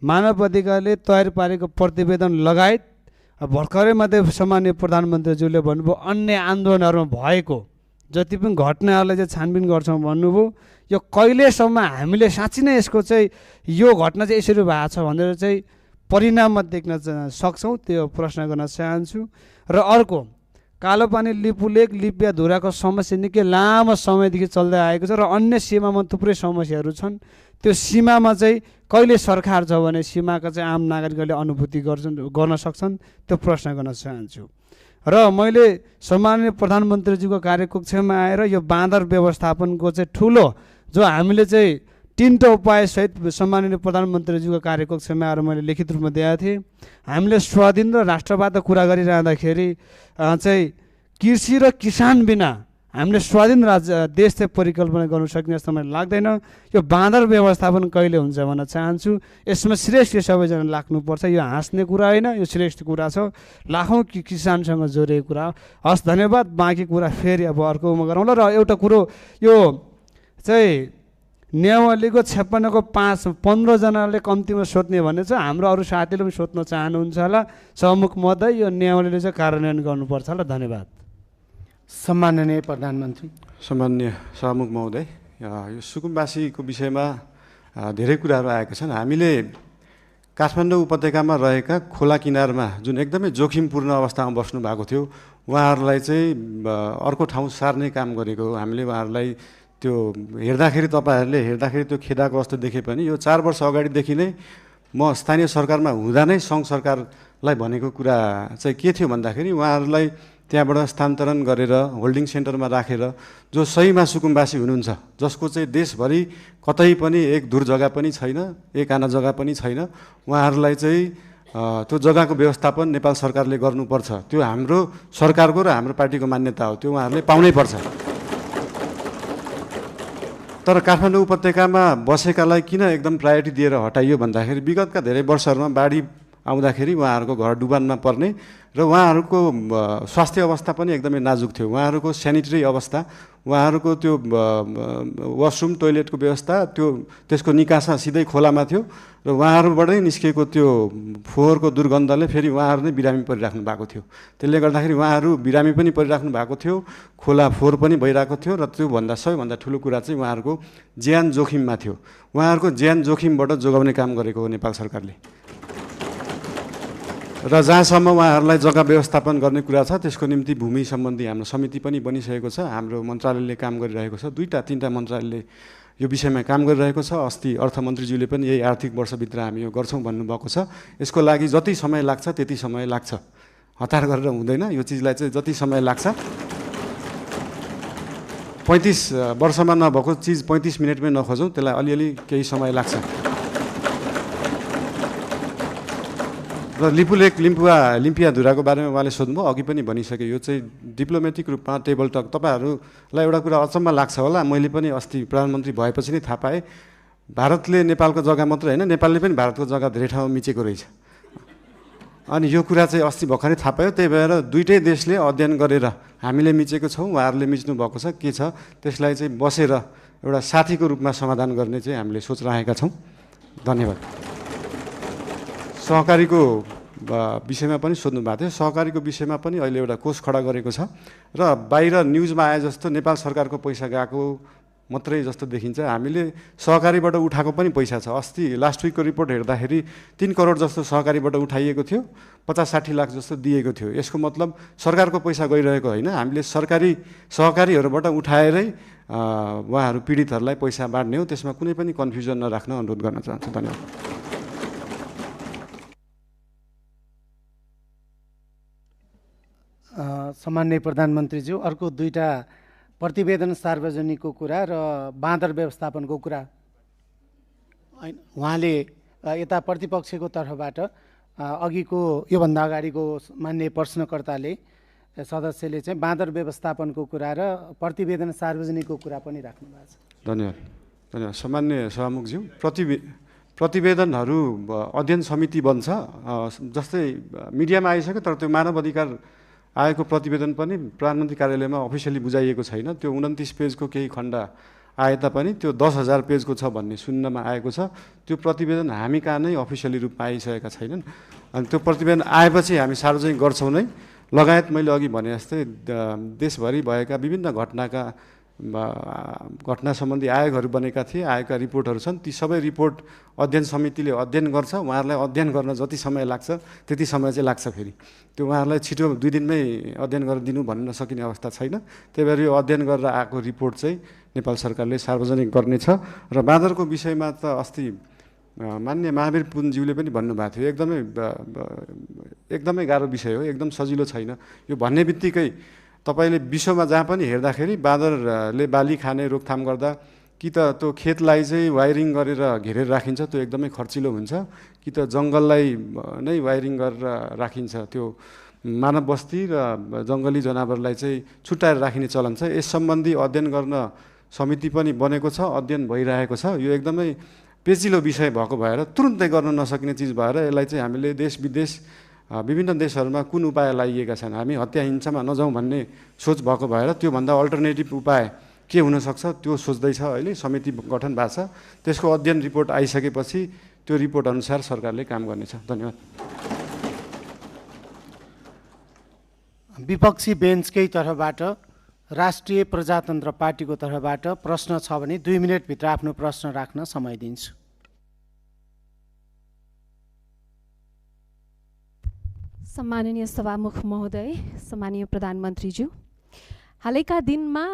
मानव अधिकारले तयार पारेको प्रतिवेदन लगायत भर्खरै मात्रै सम्माननीय प्रधानमन्त्रीज्यूले भन्नुभयो अन्य आन्दोलनहरूमा भएको जति पनि घटनाहरूलाई चाहिँ छानबिन गर्छौँ भन्नुभयो। यो कहिलेसम्म हामीले साँच्ची नै यसको चाहिँ यो घटना चाहिँ यसरी भएको छ भनेर चाहिँ परिणाममा देख्न सक्छौँ, त्यो प्रश्न गर्न चाहन्छु। र अर्को, कालोपानी लिपुलेक लिपिया धुराको समस्या निकै लामो समयदेखि चल्दै आएको छ र अन्य सीमामा थुप्रै समस्याहरू छन्। त्यो सीमामा चाहिँ कहिले सरकार छ भने सीमाका चाहिँ आम नागरिकहरूले अनुभूति गर्न सक्छन्, त्यो प्रश्न गर्न चाहन्छु। र मैले सम्माननीय प्रधानमन्त्रीज्यूको कार्यकक्षमा आएर यो बाँदर व्यवस्थापनको चाहिँ ठुलो जो हामीले चाहिँ 3टा उपायसहित सम्माननीय प्रधानमन्त्रीज्यूको कार्यकक्षमा आएर मैले लिखित रूपमा दिएको थिएँ। हामीले स्वाधीन र राष्ट्रवादको कुरा गरिरहँदाखेरि चाहिँ कृषि र किसान बिना हामीले स्वाधीन देश चाहिँ परिकल्पना गर्नु सक्ने जस्तो मलाई लाग्दैन। यो बाँदर व्यवस्थापन कहिले हुन्छ भन्न चाहन्छु। यसमा श्रेष्ठ सबैजना लाग्नुपर्छ। यो हाँस्ने कुरा होइन, यो श्रेष्ठ कुरा छ, लाखौँ किसानसँग जोडिएको कुरा हो। हस्, धन्यवाद। बाँकी कुरा फेरि अब अर्कोमा गरौँला। र एउटा कुरो, यो चाहिँ नियमावलीको 56 को 15 जनाले कम्तीमा सोध्ने भन्ने छ। हाम्रो अरू साथीले पनि सोध्न चाहनुहुन्छ होला। सभामुख महोदय, यो नियमावलीले चाहिँ कार्यान्वयन गर्नुपर्छ होला। धन्यवाद। सम्माननीय प्रधानमन्त्री। सम्माननीय सभामुख महोदय, यो सुकुम्बासीको विषयमा धेरै कुराहरू आएका छन्। हामीले काठमाडौँ उपत्यकामा रहेका खोला किनारमा जुन एकदमै जोखिमपूर्ण अवस्थामा बस्नु भएको थियो, उहाँहरूलाई चाहिँ अर्को ठाउँ सार्ने काम गरेको हो। हामीले उहाँहरूलाई त्यो हेर्दाखेरि त्यो खेदाको अवस्था देखे पनि यो 4 वर्ष अगाडिदेखि नै म स्थानीय सरकारमा हुँदा नै सङ्घ सरकारलाई भनेको कुरा चाहिँ के थियो भन्दाखेरि उहाँहरूलाई त्यहाँबाट स्थानान्तरण गरेर होल्डिङ सेन्टरमा राखेर जो सहीमा सुकुम्बासी हुनुहुन्छ, जसको चाहिँ देशभरि कतै पनि एक दूर जग्गा पनि छैन, एक आना जग्गा पनि छैन, उहाँहरूलाई चाहिँ त्यो जग्गाको व्यवस्थापन नेपाल सरकारले गर्नुपर्छ। त्यो हाम्रो सरकारको र हाम्रो पार्टीको मान्यता हो, त्यो उहाँहरूले पाउनै पर्छ। तर काठमाडौँ उपत्यकामा बसेकालाई किन एकदम प्रायोरिटी दिएर हटाइयो भन्दाखेरि विगतका धेरै वर्षहरूमा बाढी आउँदाखेरि उहाँहरूको घर डुबानमा पर्ने र उहाँहरूको स्वास्थ्य अवस्था पनि एकदमै नाजुक थियो। उहाँहरूको सेनिटरी अवस्था, उहाँहरूको त्यो वासरुम टोइलेटको व्यवस्था त्यसको निकासा सिधै खोलामा थियो र उहाँहरूबाटै निस्केको त्यो फोहोरको दुर्गन्धले फेरि उहाँहरू नै बिरामी परिराख्नु भएको थियो। त्यसले गर्दाखेरि उहाँहरू बिरामी पनि परिराख्नु भएको थियो, खोला फोहोर पनि भइरहेको थियो र त्योभन्दा सबैभन्दा ठुलो कुरा चाहिँ उहाँहरूको ज्यान जोखिममा थियो। उहाँहरूको ज्यान जोखिमबाट जोगाउने काम गरेको हो नेपाल सरकारले। र जहाँसम्म उहाँहरूलाई जग्गा व्यवस्थापन गर्ने कुरा छ त्यसको निम्ति भूमि सम्बन्धी हाम्रो समिति पनि बनिसकेको छ। हाम्रो मन्त्रालयले काम गरिरहेको छ, 2-3 मन्त्रालयले यो विषयमा काम गरिरहेको छ। अस्ति अर्थमन्त्रीज्यूले पनि यही आर्थिक वर्षभित्र हामी यो गर्छौँ भन्नुभएको छ। यसको लागि जति समय लाग्छ त्यति समय लाग्छ, हतार गरेर हुँदैन। यो चिजलाई चाहिँ जति समय लाग्छ, 35 वर्षमा नभएको चिज 35 मिनटमै नखोजौँ, त्यसलाई अलिअलि केही समय लाग्छ। र लिपुलेक लिम्पियाधुराको बारेमा उहाँले सोध्नुभयो, अघि पनि भनिसकेँ। यो चाहिँ डिप्लोमेटिक रूपमा टेबल टक। तपाईँहरूलाई एउटा कुरा अचम्म लाग्छ होला, मैले पनि अस्ति प्रधानमन्त्री भएपछि नै थाहा पाएँ, भारतले नेपालको जग्गा मात्र होइन, नेपालले पनि भारतको जग्गा धेरै ठाउँमा मिचेको रहेछ। अनि यो कुरा चाहिँ अस्ति भर्खरै थाहा पायो। त्यही भएर दुईटै देशले अध्ययन गरेर हामीले मिचेको छौँ, उहाँहरूले मिच्नु भएको छ, के छ त्यसलाई चाहिँ बसेर एउटा साथीको रूपमा समाधान गर्ने चाहिँ हामीले सोच राखेका छौँ। धन्यवाद। सहकारीको विषयमा पनि सोध्नु भएको थियो। सहकारीको विषयमा पनि अहिले एउटा कोष खडा गरेको छ र बाहिर न्युजमा आए जस्तो नेपाल सरकारको पैसा गएको मात्रै जस्तो देखिन्छ। हामीले सहकारीबाट उठाएको पनि पैसा छ। अस्ति लास्ट विकको रिपोर्ट हेर्दाखेरि 3 करोड जस्तो सहकारीबाट उठाइएको थियो, 50-60 लाख जस्तो दिएको थियो। यसको मतलब सरकारको पैसा गइरहेको होइन, हामीले सहकारीहरूबाट उठाएरै उहाँहरू पीडितहरूलाई पैसा बाँड्ने हो। त्यसमा कुनै पनि कन्फ्युजन नराख्न अनुरोध गर्न चाहन्छु। धन्यवाद। सामान्य प्रधानमन्त्रीज्यू, अर्को 2टा प्रतिवेदन सार्वजनिकको कुरा र बाँदर व्यवस्थापनको कुरा। उहाँले यता प्रतिपक्षको तर्फबाट अघिको योभन्दा अगाडिको मान्य प्रश्नकर्ताले सदस्यले चाहिँ बाँदर व्यवस्थापनको कुरा र प्रतिवेदन सार्वजनिकको कुरा पनि राख्नु भएको छ। धन्यवाद। सामान्य सभामुखज्यू, प्रतिवेदनहरू अध्ययन समिति बन्छ। जस्तै मिडियामा आइसक्यो, तर त्यो मानव अधिकार आएको प्रतिवेदन पनि प्रधानमन्त्री कार्यालयमा अफिसियली बुझाइएको छैन। त्यो 29 पेजको केही खण्ड आए तापनि त्यो 10,000 पेजको छ भन्ने सुन्नमा आएको छ। त्यो प्रतिवेदन हामी कहाँ नै अफिसियली रूपमा आइसकेका छैनन्। अनि त्यो प्रतिवेदन आएपछि हामी सार्वजनिक गर्छौँ नै। लगायत मैले अघि भने जस्तै देशभरि भएका विभिन्न घटना सम्बन्धी आयोगहरू बनेका थिए, आएका रिपोर्टहरू छन्। ती सबै रिपोर्ट अध्ययन समितिले अध्ययन गर्छ। उहाँहरूलाई अध्ययन गर्न जति समय लाग्छ त्यति समय चाहिँ लाग्छ। फेरि त्यो उहाँहरूलाई छिटो 2 दिनमै अध्ययन गरेर दिनु भन्न सकिने अवस्था छैन। त्यही भएर यो अध्ययन गरेर आएको रिपोर्ट चाहिँ नेपाल सरकारले सार्वजनिक गर्नेछ। र बाँदरको विषयमा त अस्ति मान्य महावीर पुनज्यूले पनि भन्नुभएको थियो, एकदमै गाह्रो विषय हो, एकदम सजिलो छैन। यो भन्ने बित्तिकै तपाईँले विश्वमा जहाँ पनि हेर्दाखेरि बाँदरले बाली खाने रोकथाम गर्दा कि त त्यो खेतलाई चाहिँ वायरिङ गरेर घेरेर राखिन्छ, त्यो एकदमै खर्चिलो हुन्छ, कि त जङ्गललाई नै वायरिङ गरेर राखिन्छ। त्यो मानव बस्ती र जङ्गली जनावरलाई चाहिँ छुट्याएर राखिने चलन छ। यस सम्बन्धी अध्ययन गर्न समिति पनि बनेको छ, अध्ययन भइरहेको छ। यो एकदमै पेचिलो विषय भएको भएर तुरुन्तै गर्न नसकिने चिज भएर यसलाई चाहिँ हामीले देश विदेश विभिन्न देशहरूमा कुन उपाय लाइएका छन्, हामी हत्या हिंसामा नजाउँ भन्ने सोच भएको भएर त्योभन्दा अल्टरनेटिभ उपाय के हुनसक्छ त्यो सोच्दैछ। अहिले समिति गठन भएको छ। त्यसको अध्ययन रिपोर्ट आइसकेपछि त्यो रिपोर्ट अनुसार सरकारले काम गर्नेछ। धन्यवाद। विपक्षी बेन्चकै तर्फबाट राष्ट्रिय प्रजातन्त्र पार्टीको तर्फबाट प्रश्न छ भने 2 मिनटभित्र आफ्नो प्रश्न राख्न समय दिन्छु। सम्माननीय सभामुख महोदय, सम्माननीय प्रधानमन्त्रीज्यू, हालैका दिनमा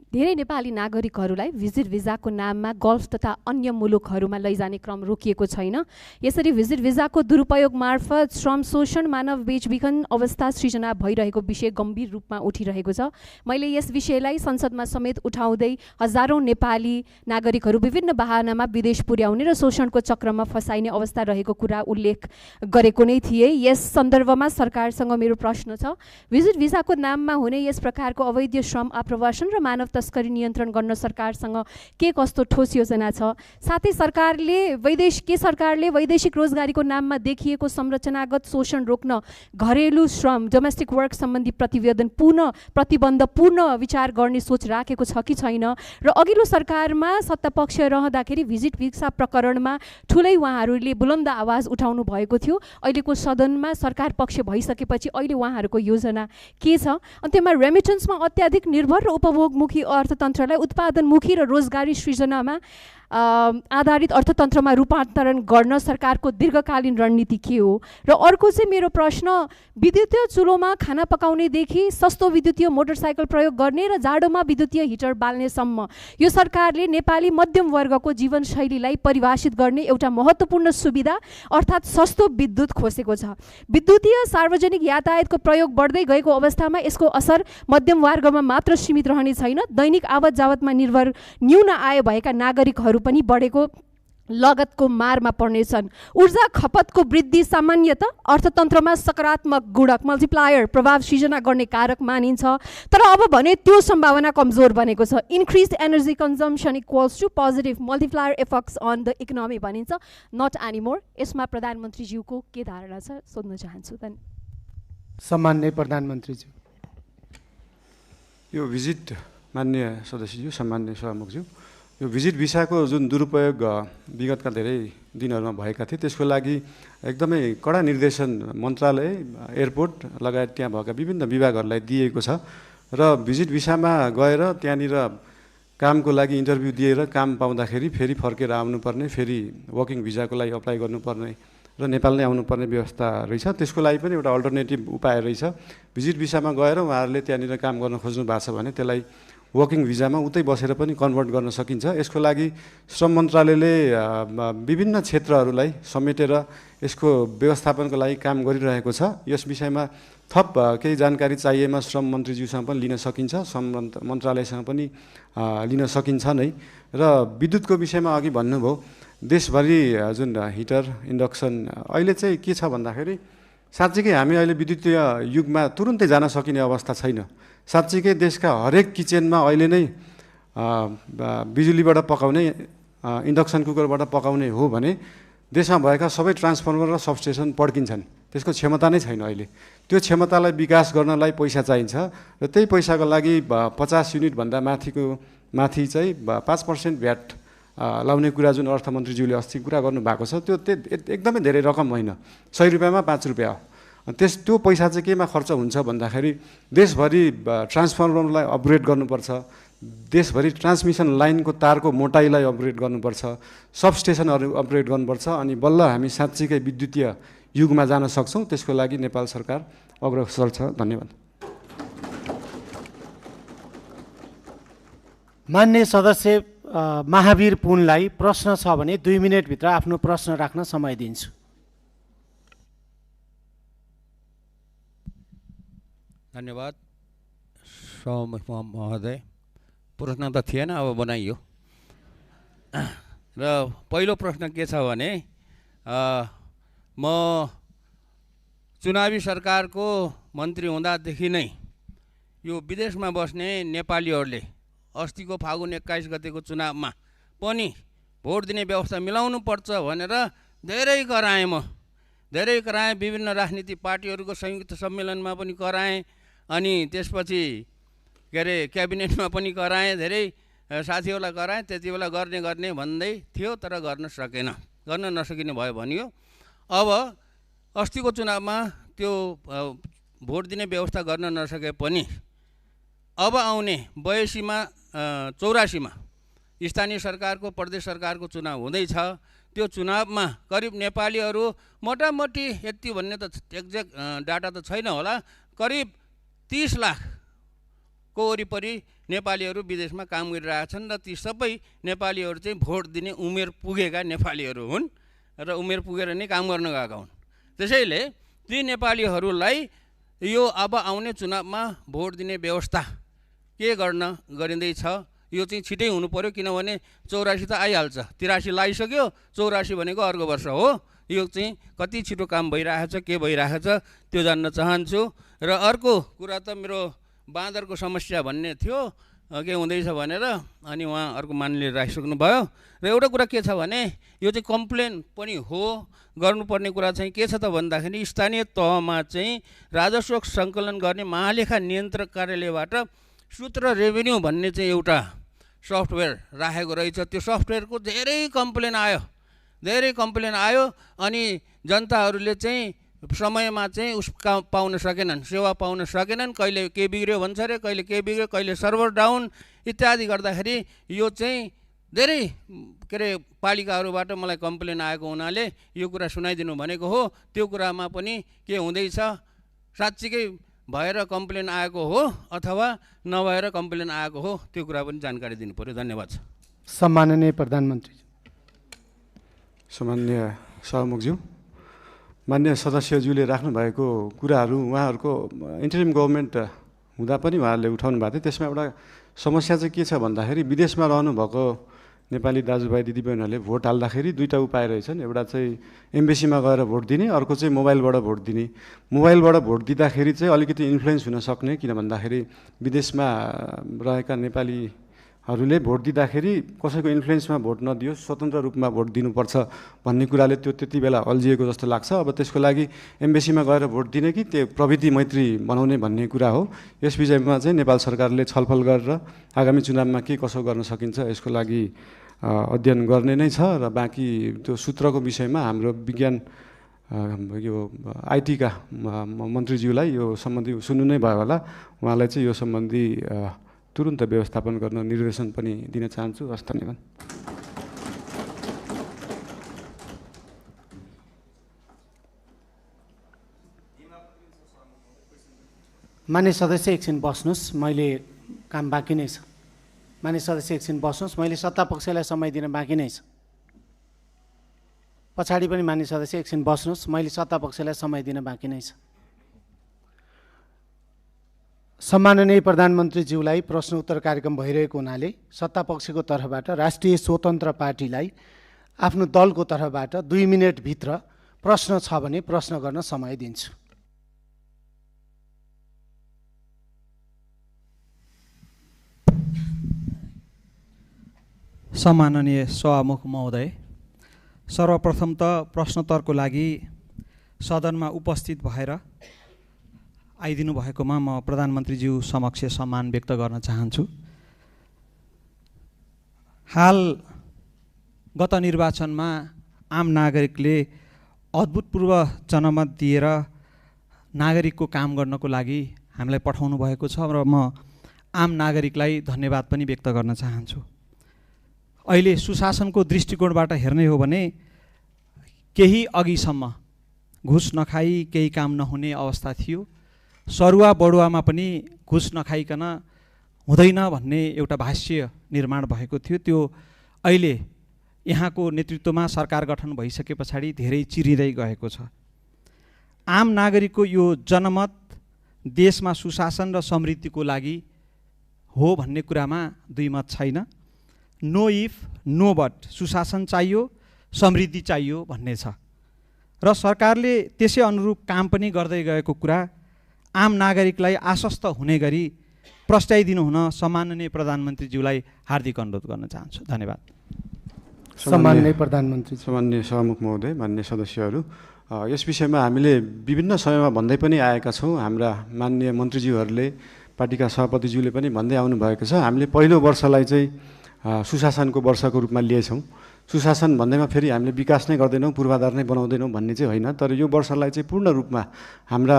धेरै नेपाली नागरिकहरूलाई भिजिट भिजाको नाममा गल्फ तथा अन्य मुलुकहरूमा लैजाने क्रम रोकिएको छैन। यसरी भिजिट भिजाको दुरुपयोग मार्फत श्रम शोषण, मानव बेचबिखन अवस्था सृजना भइरहेको विषय गम्भीर रूपमा उठिरहेको छ। मैले यस विषयलाई संसदमा समेत उठाउँदै हजारौँ नेपाली नागरिकहरू विभिन्न बहानामा विदेश पुर्याउने र शोषणको चक्रमा फसाइने अवस्था रहेको कुरा उल्लेख गरेको नै थिए। यस सन्दर्भमा सरकारसँग मेरो प्रश्न छ, भिजिट भिजाको नाममा हुने यस प्रकारको अवैध श्रम आप्रवासन र मानव तस्करी नियन्त्रण गर्न सरकारसँग के कस्तो ठोस योजना छ? साथै सरकारले वैदेशिक रोजगारीको नाममा देखिएको संरचनागत शोषण रोक्न घरेलु श्रम डोमेस्टिक वर्क सम्बन्धी प्रतिबन्ध पूर्ण विचार गर्ने सोच राखेको छ कि छैन? र अघिल्लो सरकारमा सत्तापक्ष रहँदाखेरि भिजिट भिसा प्रकरणमा ठुलै उहाँहरूले बुलन्द आवाज उठाउनु भएको थियो। अहिलेको सदनमा सरकार पक्ष भइसकेपछि अहिले उहाँहरूको योजना के छ? अनि त्यसमा रेमिटेन्समा अत्याधिक निर्भर र उपभोगमुखी अर्थतन्त्रलाई उत्पादनमुखी र रोजगारी सृजनामा आधारित अर्थतन्त्रमा रूपान्तरण गर्न सरकारको दीर्घकालीन रणनीति के हो? र अर्को चाहिँ मेरो प्रश्न, विद्युतीय चुलोमा खाना पकाउनेदेखि सस्तो विद्युतीय मोटरसाइकल प्रयोग गर्ने र जाडोमा विद्युतीय हिटर बाल्नेसम्म यो सरकारले नेपाली मध्यम वर्गको जीवनशैलीलाई परिभाषित गर्ने एउटा महत्त्वपूर्ण सुविधा अर्थात् सस्तो विद्युत खोसेको छ। विद्युतीय सार्वजनिक यातायातको प्रयोग बढ्दै गएको अवस्थामा यसको असर मध्यम वर्गमा मात्र सीमित रहने छैन, दैनिक आवत जावतमा निर्भर न्यून आय भएका नागरिकहरू पनि बढेको लगतको मारमा पर्नेछन्। ऊर्जा खपतको वृद्धि सामान्यत अर्थतन्त्रमा सकारात्मक गुणक मल्टिप्लायर प्रभाव सिर्जना गर्ने कारक मानिन्छ, तर अब भने त्यो सम्भावना कमजोर बनेको छ। Increase energy consumption equals to positive multiplier effects on the economy भनिन्छ, नट एनिमोर। यसमा प्रधानमन्त्रीज्यूको के धारणा छ सोध्न चाहन्छु। सम्माननीय प्रधानमन्त्रीज्यू। यो भिजिट माननीय सदस्यज्यू, सम्माननीय सभामुखज्यू, यो भिजिट भिसाको जुन दुरुपयोग विगतका धेरै दिनहरूमा भएका थिए त्यसको लागि एकदमै कडा निर्देशन मन्त्रालय, एयरपोर्ट लगायत त्यहाँ भएका विभिन्न विभागहरूलाई दिएको छ र भिजिट भिसामा गएर त्यहाँनिर कामको लागि इन्टरभ्यू दिएर काम पाउँदाखेरि फेरि फर्केर आउनुपर्ने, फेरि वर्किङ भिजाको लागि अप्लाई गर्नुपर्ने र नेपाल नै आउनुपर्ने व्यवस्था रहेछ। त्यसको लागि पनि एउटा अल्टरनेटिभ उपाय रहेछ। भिजिट भिसामा गएर उहाँहरूले त्यहाँनिर काम गर्न खोज्नु भएको छ भने त्यसलाई वर्किङ भिजामा उतै बसेर पनि कन्भर्ट गर्न सकिन्छ। यसको लागि श्रम मन्त्रालयले विभिन्न क्षेत्रहरूलाई समेटेर यसको व्यवस्थापनको लागि काम गरिरहेको छ। यस विषयमा थप केही जानकारी चाहिएमा श्रम मन्त्रीज्यूसँग पनि लिन सकिन्छ, श्रम मन्त्रालयसँग पनि लिन सकिन्छ नै। र विद्युतको विषयमा अघि भन्नुभयो, देशभरि जुन हिटर इन्डक्सन अहिले चाहिँ के छ भन्दाखेरि साँच्चीकै हामी अहिले विद्युतीय युगमा तुरुन्तै जान सकिने अवस्था छैन। साँच्चीकै देशका हरेक किचनमा अहिले नै बिजुलीबाट पकाउने, इन्डक्सन कुकरबाट पकाउने हो भने देशमा भएका सबै ट्रान्सफर्मर र सबस्टेसन पड्किन्छन्। त्यसको क्षमता नै छैन अहिले। त्यो क्षमतालाई विकास गर्नलाई पैसा चाहिन्छ र त्यही पैसाको लागि 50 युनिटभन्दा माथि चाहिँ 5% भ्याट लाउने कुरा जुन अर्थमन्त्रीज्यूले अस्ति कुरा गर्नुभएको छ त्यो एकदमै धेरै रकम होइन, 100 रुपियाँमा 5 रुपियाँ हो। त्यो पैसा चाहिँ केमा खर्च हुन्छ भन्दाखेरि देशभरि ट्रान्सफर्मरलाई अपग्रेड गर्नुपर्छ, देशभरि ट्रान्समिसन लाइनको तारको मोटाइलाई अपग्रेड गर्नुपर्छ, सबस्टेसनहरू अपग्रेड गर्नुपर्छ, अनि बल्ल हामी साँच्चीकै विद्युतीय युगमा जान सक्छौँ। त्यसको लागि नेपाल सरकार अग्रसर छ। धन्यवाद। मान्य सदस्य महावीर पुनलाई प्रश्न छ भने 2 मिनटभित्र आफ्नो प्रश्न राख्न समय दिन्छु। धन्यवाद सभामुख महोदय। प्रश्न त थिएन, अब बनाइयो। र पहिलो प्रश्न के छ भने म चुनावी सरकारको मन्त्री हुँदादेखि नै यो विदेशमा बस्ने नेपालीहरूले अस्तिको फागुन 21 गतेको चुनावमा पनि भोट दिने व्यवस्था मिलाउनु पर्छ भनेर धेरै कराएँ। विभिन्न राजनीतिक पार्टीहरूको संयुक्त सम्मेलनमा पनि कराएँ, अनि त्यसपछि क्याबिनेटमा पनि कराएँ, धेरै साथीहरूलाई कराएँ। त्यति बेला गर्ने भन्दै थियो, तर गर्न नसकिने भयो भनियो। अब अस्तिको चुनावमा त्यो भोट दिने व्यवस्था गर्न नसके पनि अब आउने 84मा स्थानीय सरकारको, प्रदेश सरकारको चुनाव हुँदैछ। त्यो चुनावमा करिब नेपालीहरू मोटामोटी यति भन्ने त एक्ज्याक्ट डाटा त छैन होला, करिब 30 लाखको वरिपरि नेपालीहरू विदेशमा काम गरिरहेछन् र ती सबै नेपालीहरू चाहिँ भोट दिने उमेर पुगेका नेपालीहरू हुन् र उमेर पुगेर नै काम गर्न गएका हुन्। त्यसैले ती नेपालीहरूलाई यो अब आउने चुनावमा भोट दिने व्यवस्था के गरिँदैछ यो चाहिँ छिटै हुनु पर्यो, किनभने 84 त आइहाल्छ, 83 लागिसक्यो, 84 भनेको अर्को वर्ष हो। यो चाहिँ कति छिटो काम भइरहेछ, के भइरहेछ त्यो जान्न चाहन्छु। र अर्को कुरा त मेरो बाँदरको समस्या भन्ने थियो। के हुँदैछ भनेर अनि उहाँहरूको मान्यले राखिसक्नुभयो। र एउटा कुरा के छ भने यो चाहिँ कम्प्लेन पनि हो। गर्नुपर्ने कुरा चाहिँ के छ त भन्दाखेरि स्थानीय तहमा चाहिँ राजस्व सङ्कलन गर्ने महालेखा नियन्त्रक कार्यालयबाट सूत्र रेभेन्यू भन्ने चाहिँ एउटा सफ्टवेयर राखेको रहेछ। त्यो सफ्टवेयरको धेरै कम्प्लेन आयो अनि जनताहरूले चाहिँ समयमा चाहिँ पाउन सकेनन्, सेवा पाउन सकेनन्। कहिले के बिग्रियो भन्छ अरे, कहिले के बिग्रियो, कहिले सर्भर डाउन इत्यादि गर्दाखेरि यो चाहिँ धेरै के अरे पालिकाहरूबाट मलाई कम्प्लेन आएको हुनाले यो कुरा सुनाइदिनु भनेको हो। त्यो कुरामा पनि के हुँदैछ, साँच्चीकै भएर कम्प्लेन आएको हो अथवा नभएर कम्प्लेन आएको हो, त्यो कुरा पनि जानकारी दिनु पर्यो। धन्यवाद। सम्माननीय प्रधानमन्त्री। सामान्य सभामुखज्यू, मान्य सदस्यज्यूले राख्नुभएको कुराहरू उहाँहरूको इन्टरिम गभर्मेन्ट हुँदा पनि उहाँहरूले उठाउनु भएको थियो। त्यसमा एउटा समस्या चाहिँ के छ भन्दाखेरि विदेशमा रहनुभएको नेपाली दाजुभाइ दिदीबहिनीहरूले भोट हाल्दाखेरि दुईवटा उपाय रहेछन्। एउटा चाहिँ एम्बेसीमा गएर भोट दिने, अर्को चाहिँ मोबाइलबाट भोट दिने। मोबाइलबाट भोट दिँदाखेरि चाहिँ अलिकति इन्फ्लुएन्स हुन सक्ने, किन भन्दाखेरि विदेशमा रहेका नेपालीहरूले भोट दिँदाखेरि कसैको इन्फ्लुएन्समा भोट नदियोस्, स्वतन्त्र रूपमा भोट दिनुपर्छ भन्ने कुराले त्यो त्यति बेला अल्झिएको जस्तो लाग्छ। अब त्यसको लागि एम्बेसीमा गएर भोट दिने कि त्यो प्रविधि मैत्री बनाउने भन्ने कुरा हो। यस विषयमा चाहिँ नेपाल सरकारले छलफल गरेर आगामी चुनावमा के कसो गर्न सकिन्छ यसको लागि अध्ययन गर्ने नै छ। र बाँकी त्यो सूत्रको विषयमा हाम्रो विज्ञान यो आइटीका मन्त्रीज्यूलाई यो सम्बन्धी सुन्नु नै भयो होला। उहाँलाई चाहिँ यो सम्बन्धी तुरुन्त व्यवस्थापन गर्न निर्देशन पनि दिन चाहन्छु। हस्, धन्यवाद। मान्य सदस्य एकछिन बस्नुहोस्, मैले काम बाँकी नै छ। मान्य सदस्य एकछिन बस्नुहोस्, मैले सत्तापक्षलाई समय दिन बाँकी नै छ। पछाडि पनि मान्य सदस्य एकछिन बस्नुहोस्, मैले सत्तापक्षलाई समय दिन बाँकी नै छ। सम्माननीय प्रधानमन्त्रीज्यूलाई प्रश्न उत्तर कार्यक्रम भइरहेको हुनाले सत्तापक्षको तर्फबाट राष्ट्रिय स्वतन्त्र पार्टीलाई आफ्नो दलको तर्फबाट 2 मिनेटभित्र प्रश्न छ भने प्रश्न गर्न समय दिन्छु। सम्माननीय सभामुख महोदय, सर्वप्रथम त प्रश्नोत्तरको लागि सदनमा उपस्थित भएर आइदिनु भएकोमा म प्रधानमन्त्रीज्यू समक्ष सम्मान व्यक्त गर्न चाहन्छु। हाल गत निर्वाचनमा आम नागरिकले अभूतपूर्व जनमत दिएर नागरिकको काम गर्नको लागि हामीलाई पठाउनु भएको छ र म आम नागरिकलाई धन्यवाद पनि व्यक्त गर्न चाहन्छु। अहिले सुशासनको दृष्टिकोणबाट हेर्ने हो भने केही अघिसम्म घुस नखाई केही काम नहुने अवस्था थियो। सरुवा बडुवामा पनि घुस नखाइकन हुँदैन भन्ने एउटा भाष्य निर्माण भएको थियो। त्यो अहिले यहाँको नेतृत्वमा सरकार गठन भइसके पछाडि धेरै चिरिँदै गएको छ। आम नागरिकको यो जनमत देशमा सुशासन र समृद्धिको लागि हो भन्ने कुरामा दुई मत छैन। नो इफ नो बट, सुशासन चाहियो, समृद्धि चाहियो भन्ने छ र सरकारले त्यसै अनुरूप काम पनि गर्दै गएको कुरा आम नागरिकलाई आश्वस्त हुने गरी प्रस्ताइदिनु हुन सम्माननीय प्रधानमन्त्रीज्यूलाई हार्दिक अनुरोध गर्न चाहन्छु। धन्यवाद। सम्माननीय प्रधानमन्त्री। सम्माननीय सभामुख महोदय, मान्य सदस्यहरू, यस विषयमा हामीले विभिन्न समयमा भन्दै पनि आएका छौँ। हाम्रा माननीय मन्त्रीज्यूहरूले, पार्टीका सभापतिज्यूले पनि भन्दै आउनुभएको छ। हामीले पहिलो वर्षलाई चाहिँ सुशासनको वर्षको रूपमा लिएछौँ। सुशासन भन्दैमा फेरि हामीले विकास नै गर्दैनौँ, पूर्वाधार नै बनाउँदैनौँ भन्ने चाहिँ होइन। तर यो वर्षलाई चाहिँ पूर्ण रूपमा हाम्रा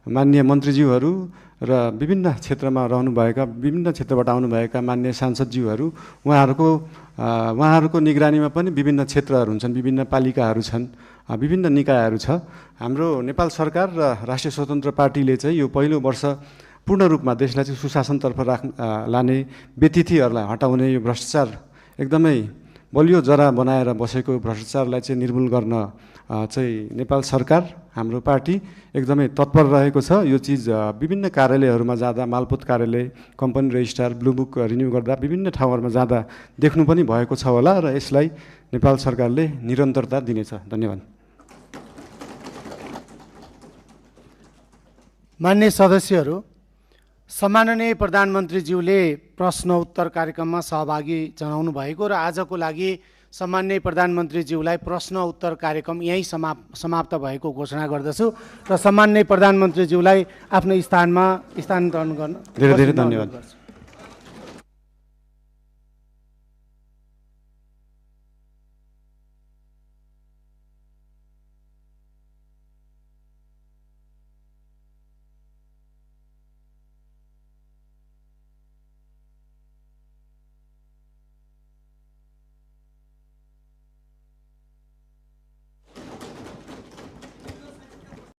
माननीय मन्त्रीज्यूहरू र विभिन्न क्षेत्रमा रहनुभएका, विभिन्न क्षेत्रबाट आउनुभएका माननीय सांसदज्यूहरू, उहाँहरूको निगरानीमा पनि विभिन्न क्षेत्रहरू हुन्छन्, विभिन्न पालिकाहरू छन्, विभिन्न निकायहरू छ। हाम्रो नेपाल सरकार र राष्ट्रिय स्वतन्त्र पार्टीले चाहिँ यो पहिलो वर्ष पूर्ण रूपमा देशलाई चाहिँ सुशासनतर्फ लाने, व्यतिथिहरूलाई हटाउने, यो भ्रष्टाचार एकदमै बलियो जरा बनाएर बसेको भ्रष्टाचारलाई चाहिँ निर्मूल गर्न चाहिँ नेपाल सरकार, हाम्रो पार्टी एकदमै तत्पर रहेको छ। यो चिज विभिन्न कार्यालयहरूमा जाँदा, मालपोत कार्यालय, company registrar, blue book renew गर्दा विभिन्न ठाउँहरूमा जाँदा देख्नु पनि भएको छ होला र यसलाई नेपाल सरकारले निरन्तरता दिनेछ। धन्यवाद। मान्य सदस्यहरू, सम्माननीय प्रधानमन्त्रीज्यूले प्रश्न उत्तर कार्यक्रममा सहभागी जनाउनु भएको र आजको लागि सम्माननीय प्रधानमन्त्रीज्यूलाई प्रश्न उत्तर कार्यक्रम यहीँ समाप्त भएको घोषणा गर्दछु र सम्माननीय प्रधानमन्त्रीज्यूलाई आफ्नो स्थानमा स्थानान्तरण गर्न धेरै धेरै धन्यवाद।